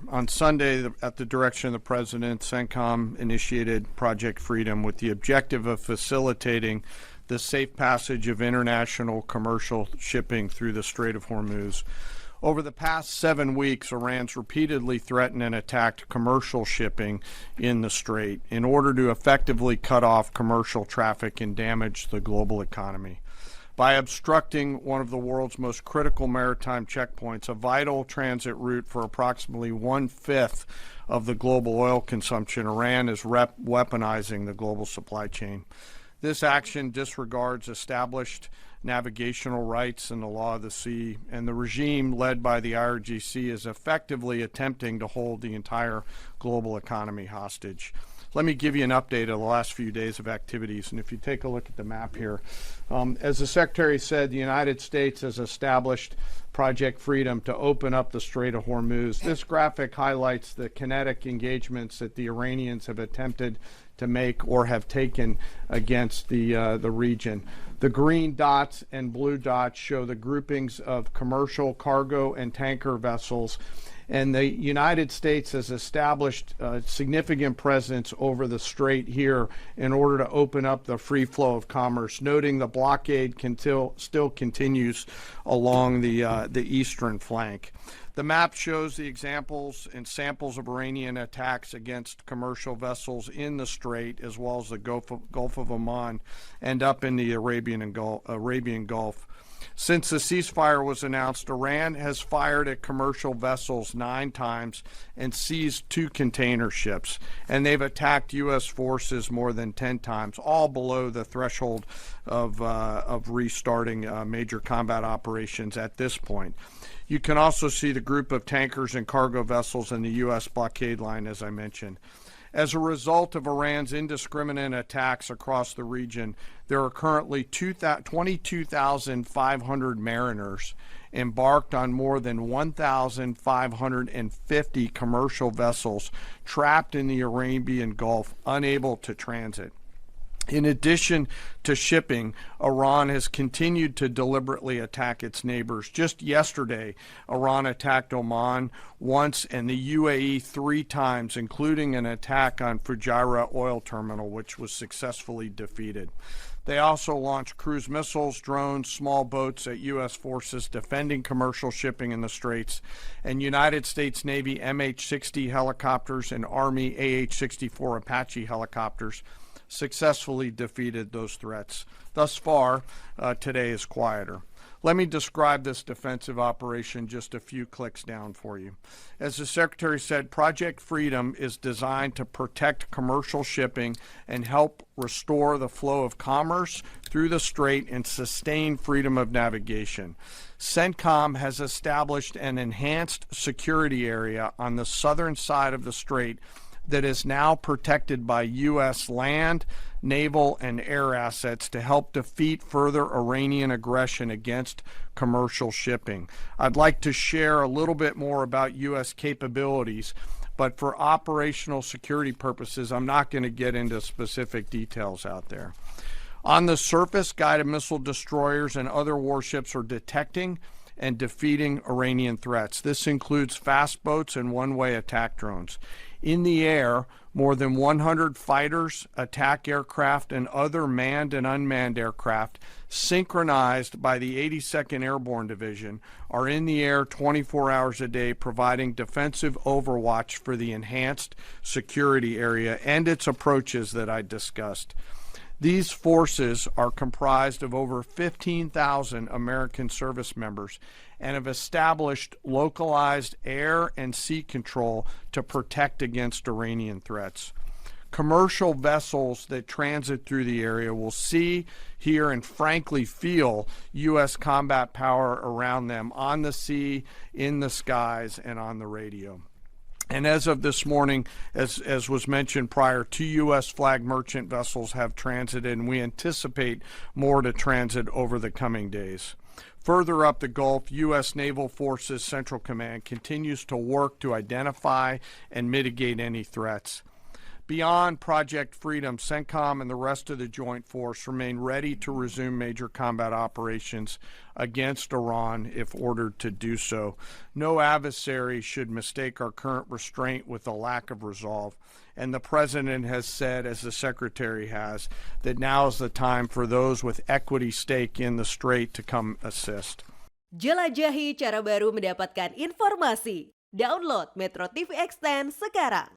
On Sunday, at the direction of the President, CENTCOM initiated Project Freedom with the objective of facilitating the safe passage of international commercial shipping through the Strait of Hormuz. Over the past 7 weeks, Iran's repeatedly threatened and attacked commercial shipping in the Strait in order to effectively cut off commercial traffic and damage the global economy. By obstructing one of the world's most critical maritime checkpoints, a vital transit route for approximately 1/5 of the global oil consumption, Iran is weaponizing the global supply chain. This action disregards established navigational rights and the law of the sea, and the regime led by the IRGC is effectively attempting to hold the entire global economy hostage. Let me give you an update of the last few days of activities. And if you take a look at the map here, as the Secretary said, the United States has established Project Freedom to open up the Strait of Hormuz. This graphic highlights the kinetic engagements that the Iranians have attempted to make or have taken against the region. The green dots and blue dots show the groupings of commercial, cargo, and tanker vessels. And the United States has established a significant presence over the strait here in order to open up the free flow of commerce, noting the blockade still continues along the eastern flank. The map shows the examples and samples of Iranian attacks against commercial vessels in the strait, as well as the Gulf of Oman and up in the Arabian Gulf. Since the ceasefire was announced, Iran has fired at commercial vessels 9 times and seized 2 container ships, and they've attacked U.S. forces more than 10 times, all below the threshold of restarting major combat operations at this point. You can also see the group of tankers and cargo vessels in the U.S. blockade line, as I mentioned. As a result of Iran's indiscriminate attacks across the region, there are currently 22,500 mariners embarked on more than 1,550 commercial vessels trapped in the Arabian Gulf, unable to transit. In addition to shipping, Iran has continued to deliberately attack its neighbors. Just yesterday, Iran attacked Oman once and the UAE 3 times, including an attack on Fujairah oil terminal, which was successfully defeated. They also launched cruise missiles, drones, small boats at U.S. forces defending commercial shipping in the Straits, and United States Navy MH-60 helicopters and Army AH-64 Apache helicopters successfully defeated those threats. Thus far, today is quieter. Let me describe this defensive operation just a few clicks down for you. As the Secretary said, Project Freedom is designed to protect commercial shipping and help restore the flow of commerce through the strait and sustain freedom of navigation. CENTCOM has established an enhanced security area on the southern side of the strait that is now protected by U.S. land, naval, and air assets to help defeat further Iranian aggression against commercial shipping. I'd like to share a little bit more about U.S. capabilities, but for operational security purposes, I'm not going to get into specific details out there. On the surface, guided missile destroyers and other warships are detecting and defeating Iranian threats. This includes fast boats and one-way attack drones. In the air, more than 100 fighters, attack aircraft, and other manned and unmanned aircraft, synchronized by the 82nd Airborne Division, are in the air 24 hours a day, providing defensive overwatch for the enhanced security area and its approaches that I discussed. These forces are comprised of over 15,000 American service members and have established localized air and sea control to protect against Iranian threats. Commercial vessels that transit through the area will see, hear, and frankly feel U.S. combat power around them on the sea, in the skies, and on the radio. And as of this morning, as was mentioned prior, 2 U.S. flag merchant vessels have transited, and we anticipate more to transit over the coming days. Further up the Gulf, U.S. Naval Forces Central Command continues to work to identify and mitigate any threats. Beyond Project Freedom, CENTCOM and the rest of the joint force remain ready to resume major combat operations against Iran if ordered to do so. No adversary should mistake our current restraint with a lack of resolve. And the President has said, as the Secretary has, that now is the time for those with equity stake in the strait to come assist. Jelajahi cara baru mendapatkan informasi. Download MetroTV Extend sekarang.